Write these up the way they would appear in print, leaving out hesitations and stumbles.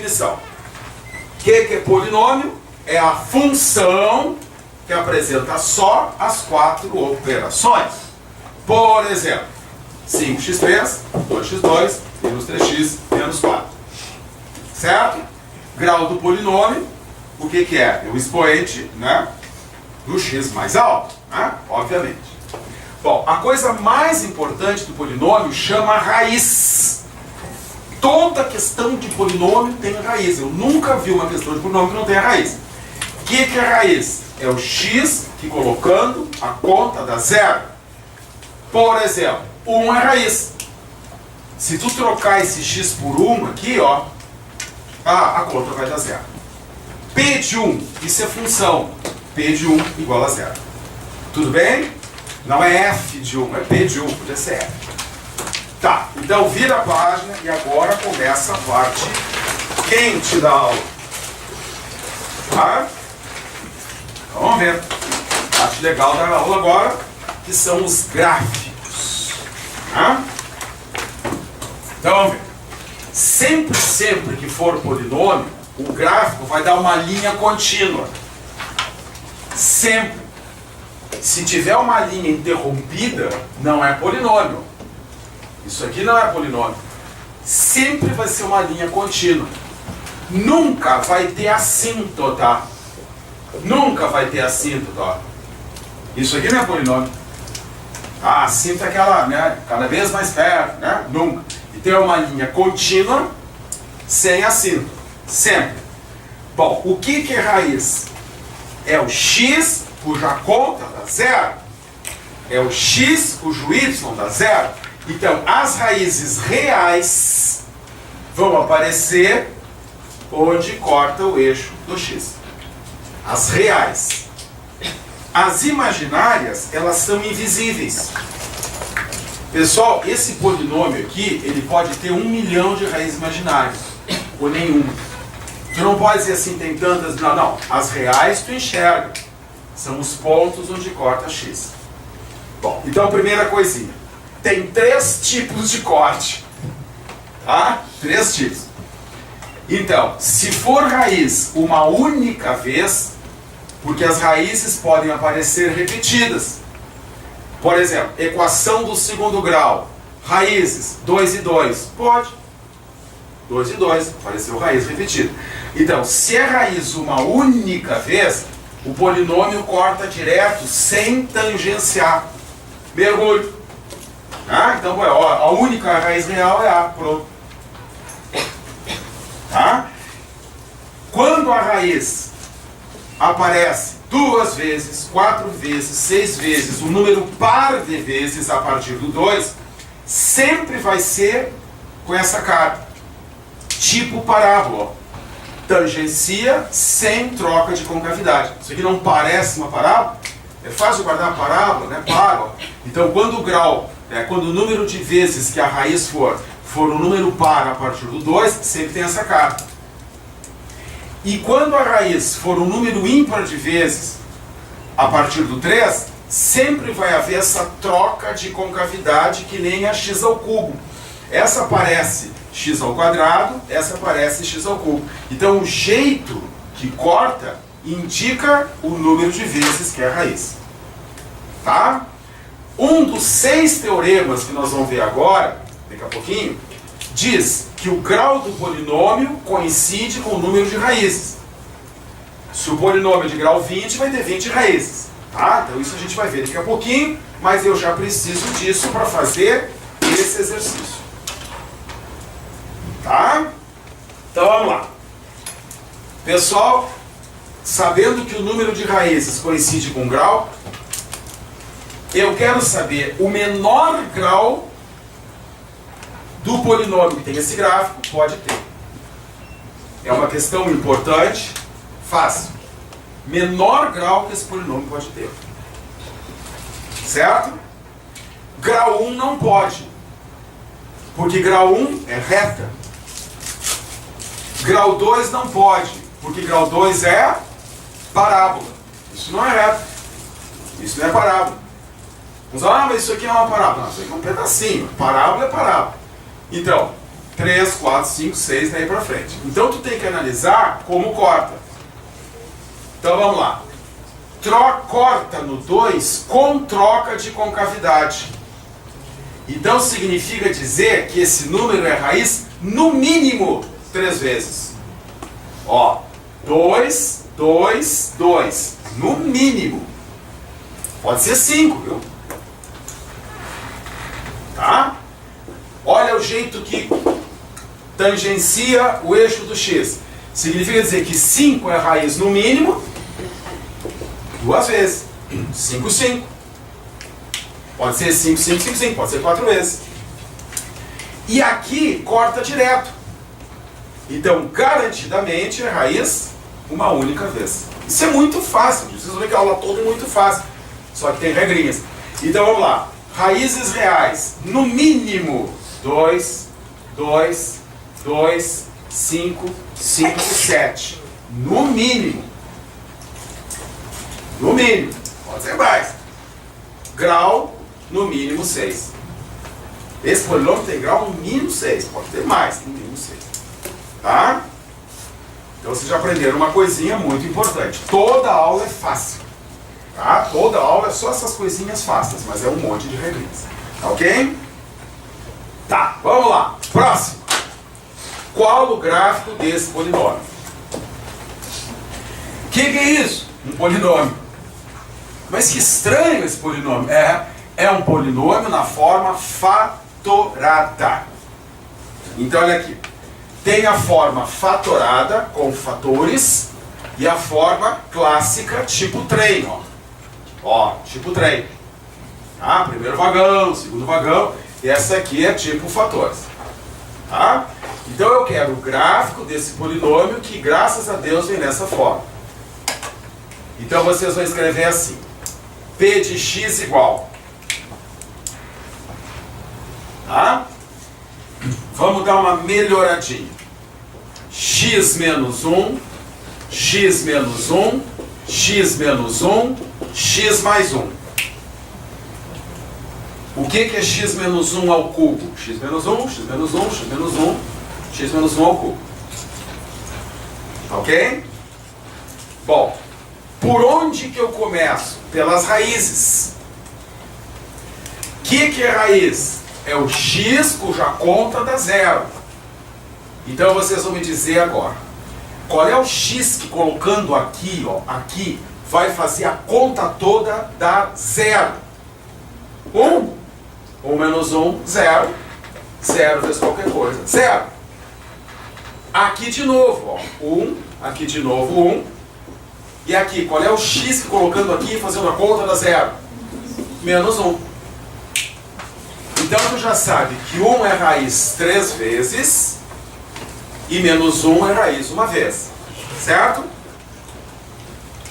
definição. O que é polinômio? É a função que apresenta só as 4 operações. Por exemplo, 5x3, 2x2, menos 3x, menos 4. Certo? Grau do polinômio, o que é? É o expoente, né, do x mais alto, né? Obviamente. Bom, a coisa mais importante do polinômio chama raiz. Toda questão de polinômio tem raiz. Eu nunca vi uma questão de polinômio que não tenha raiz. O que é raiz? É o x que, colocando a conta, dá zero. Por exemplo, 1 é raiz. Se tu trocar esse x por 1 aqui, ó, a conta vai dar zero. P de 1, isso é função. P de 1 igual a zero. Tudo bem? Não é F de 1, é P de 1, podia ser F. Tá, então vira a página e agora começa a parte quente da aula. Tá? Então vamos ver. A parte legal da aula agora, que são os gráficos. Tá? Então vamos ver. Sempre que for polinômio, o gráfico vai dar uma linha contínua. Sempre. Se tiver uma linha interrompida, não é polinômio. Isso aqui não é polinômio. Sempre vai ser uma linha contínua. Nunca vai ter assíntota. Nunca vai ter assíntota. Isso aqui não é polinômio. A assíntota é aquela, né, cada vez mais perto, né? Nunca. Então é uma linha contínua sem assíntota. Sempre. Bom, o que é raiz? É o x cuja conta dá zero. É o x cujo y dá zero. Então, as raízes reais vão aparecer onde corta o eixo do x. As reais. As imaginárias, elas são invisíveis. Pessoal, esse polinômio aqui, ele pode ter 1 milhão de raízes imaginárias. Ou nenhuma. Tu não pode dizer assim, tem tantas... Não, não. As reais tu enxerga. São os pontos onde corta x. Bom, então, primeira coisinha. Tem 3 tipos de corte. Tá? 3 tipos. Então, se for raiz uma única vez, porque as raízes podem aparecer repetidas. Por exemplo, equação do segundo grau. Raízes 2 e 2. Pode. 2 e 2. Apareceu raiz repetida. Então, se é raiz uma única vez, o polinômio corta direto sem tangenciar. Mergulho. Ah, então, ó, a única raiz real é A. Pronto. Tá? Quando a raiz aparece 2 vezes, 4 vezes, 6 vezes, um número par de vezes a partir do 2, sempre vai ser com essa cara. Tipo parábola. Tangencia sem troca de concavidade. Isso aqui não parece uma parábola? É fácil guardar a parábola, né? Parábola. Então, quando o grau, quando o número de vezes que a raiz for um número par a partir do 2, sempre tem essa cara. E quando a raiz for um número ímpar de vezes a partir do 3, sempre vai haver essa troca de concavidade que nem a x ao cubo. Essa parece x ao quadrado, essa parece x ao cubo. Então o jeito que corta indica o número de vezes que é a raiz. Tá? Um dos 6 teoremas que nós vamos ver agora, daqui a pouquinho, diz que o grau do polinômio coincide com o número de raízes. Se o polinômio é de grau 20, vai ter 20 raízes. Tá? Então isso a gente vai ver daqui a pouquinho, mas eu já preciso disso para fazer esse exercício. Tá? Então vamos lá. Pessoal, sabendo que o número de raízes coincide com o grau, eu quero saber o menor grau do polinômio que tem esse gráfico, pode ter. É uma questão importante, fácil. Menor grau que esse polinômio pode ter. Certo? Grau 1 não pode. Porque grau 1 é reta. Grau 2 não pode. Porque grau 2 é parábola. Isso não é reta. Isso não é parábola. Mas, mas isso aqui é uma parábola. Não, isso aqui é um pedacinho. Parábola é parábola. Então, 3, 4, 5, 6, daí pra frente. Então tu tem que analisar como corta. Então vamos lá. Corta no 2 com troca de concavidade. Então significa dizer que esse número é raiz no mínimo 3 vezes. Ó, 2, 2, 2. No mínimo. Pode ser 5, viu? Tá? Olha o jeito que tangencia o eixo do x. Significa dizer que 5 é raiz no mínimo 2 vezes. 5, 5. Pode ser 5, 5, 5, 5. Pode ser 4 vezes. E aqui corta direto. Então, garantidamente, é raiz uma única vez. Isso é muito fácil. Vocês vão ver que a aula toda é muito fácil. Só que tem regrinhas. Então, vamos lá. Raízes reais. No mínimo, 2, 2, 2, 5, 5, 7. No mínimo. No mínimo. Pode ser mais. Grau, no mínimo 6. Esse polinômio tem grau no mínimo 6. Pode ter mais, no mínimo 6. Tá? Então vocês já aprenderam uma coisinha muito importante. Toda aula é fácil. Tá? Toda aula é só essas coisinhas fáceis, mas é um monte de regrinhas. Tá ok? Tá, vamos lá. Próximo. Qual o gráfico desse polinômio? O que é isso? Um polinômio. Mas que estranho esse polinômio. É um polinômio na forma fatorada. Então olha aqui. Tem a forma fatorada com fatores e a forma clássica tipo trem. Ó, tipo trem. Tá? Primeiro vagão, segundo vagão. E essa aqui é tipo fatores. Tá? Então eu quero o gráfico desse polinômio que, graças a Deus, vem nessa forma. Então vocês vão escrever assim. P de x igual. Tá? Vamos dar uma melhoradinha. X menos 1, x menos 1, x menos 1, x mais 1. O que é x menos 1 ao cubo? X menos 1, x menos 1, x menos 1, x menos 1 ao cubo. Ok? Bom, por onde que eu começo? Pelas raízes. O que é raiz? É o x cuja conta dá zero. Então vocês vão me dizer agora, qual é o x que colocando aqui, ó, aqui, vai fazer a conta toda dar zero? 1. 1 menos 1, 0. 0 vezes qualquer coisa, 0. Aqui de novo, ó, 1. Aqui de novo, 1. E aqui, qual é o x que colocando aqui, fazendo a conta dá zero? Menos 1. Então tu já sabe que 1 é raiz 3 vezes e menos 1 é raiz uma vez. Certo?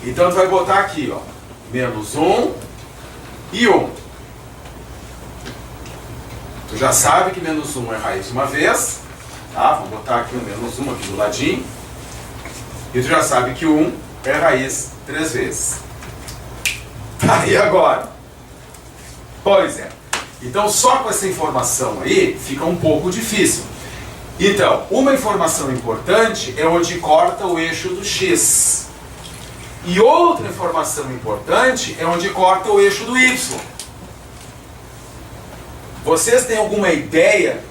Então tu vai botar aqui, ó, menos 1 e 1. Tu já sabe que menos 1 é raiz uma vez. Tá? Vamos botar aqui o menos 1 aqui do ladinho. E tu já sabe que 1 é raiz 3 vezes. Aí agora? Pois é. Então, só com essa informação aí, fica um pouco difícil. Então, uma informação importante é onde corta o eixo do x. E outra informação importante é onde corta o eixo do y. Vocês têm alguma ideia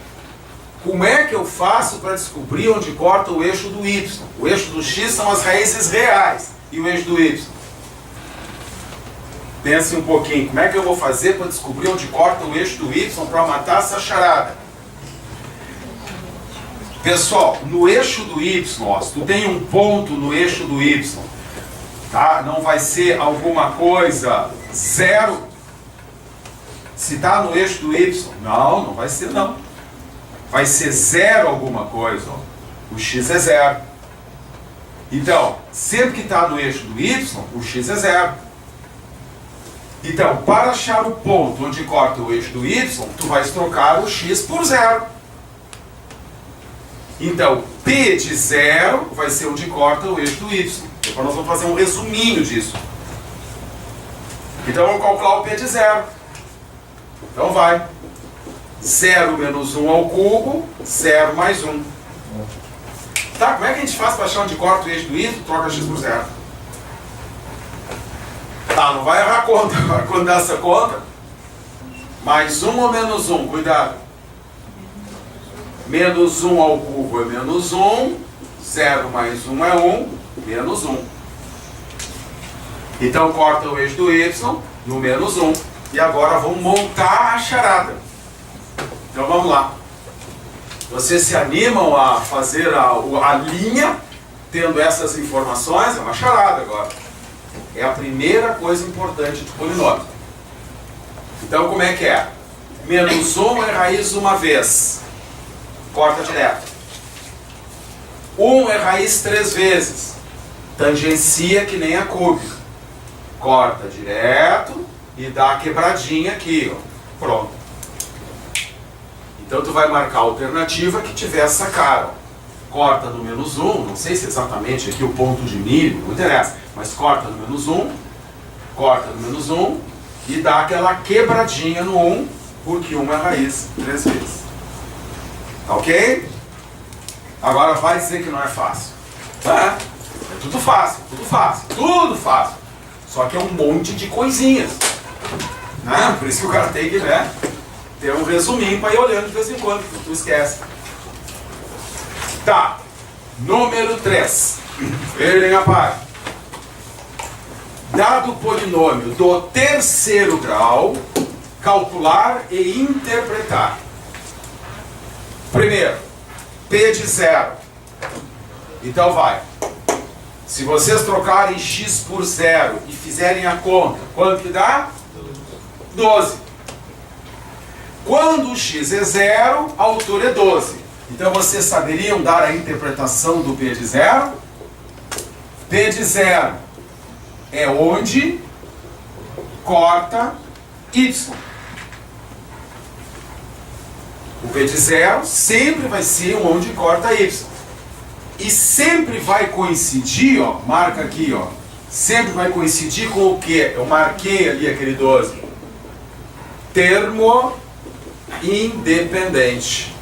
como é que eu faço para descobrir onde corta o eixo do y? O eixo do x são as raízes reais e o eixo do y. Pense um pouquinho, como é que eu vou fazer para descobrir onde corta o eixo do y para matar essa charada? Pessoal, no eixo do y, ó, se tu tem um ponto no eixo do y, tá? Não vai ser alguma coisa 0? Se está no eixo do y, não vai ser não. Vai ser 0 alguma coisa, ó. O x é 0. Então, sempre que está no eixo do y, o x é 0. Então, para achar o ponto onde corta o eixo do y, tu vais trocar o x por 0. Então, P de 0 vai ser onde corta o eixo do y. Depois nós vamos fazer um resuminho disso. Então, vamos calcular o P de 0. Então vai. 0 menos 1 ao cubo, 0 mais 1. Tá, como é que a gente faz para achar onde corta o eixo do y? Troca x por 0. Tá, não vai errar a conta. Quando dá essa conta, mais 1 ou menos 1? Cuidado. Menos 1 ao cubo é menos 1. 0 mais 1 é 1. Menos 1. Então corta o eixo do y no menos 1. E agora vamos montar a charada. Então vamos lá. Vocês se animam a fazer a linha tendo essas informações? É uma charada agora. É a primeira coisa importante do polinômio. Então como é que é? Menos 1 é raiz uma vez. Corta direto. 1 é raiz 3 vezes. Tangencia que nem a cúbica. Corta direto e dá a quebradinha aqui, ó. Pronto. Então tu vai marcar a alternativa que tiver essa cara. Corta no menos 1, não sei se exatamente aqui o ponto de mínimo, não interessa, mas corta no menos 1, corta no menos 1 e dá aquela quebradinha no 1, porque 1 é raiz 3 vezes. Tá ok? Agora vai dizer que não é fácil. É tudo fácil, tudo fácil, tudo fácil. Só que é um monte de coisinhas. Né? Por isso que o cara tem que, né, ter um resuminho para ir olhando de vez em quando, não tu esquece. Tá. Número 3. Verem a parte. Dado o polinômio do terceiro grau, calcular e interpretar. Primeiro, P de 0. Então vai. Se vocês trocarem x por 0 e fizerem a conta, quanto que dá? 12. Quando o x é 0, a altura é 12. Então vocês saberiam dar a interpretação do P de 0? P de 0 é onde corta y. O P de 0 sempre vai ser onde corta y. E sempre vai coincidir, ó, marca aqui, ó. Sempre vai coincidir com o quê? Eu marquei ali aquele 12. Termo independente.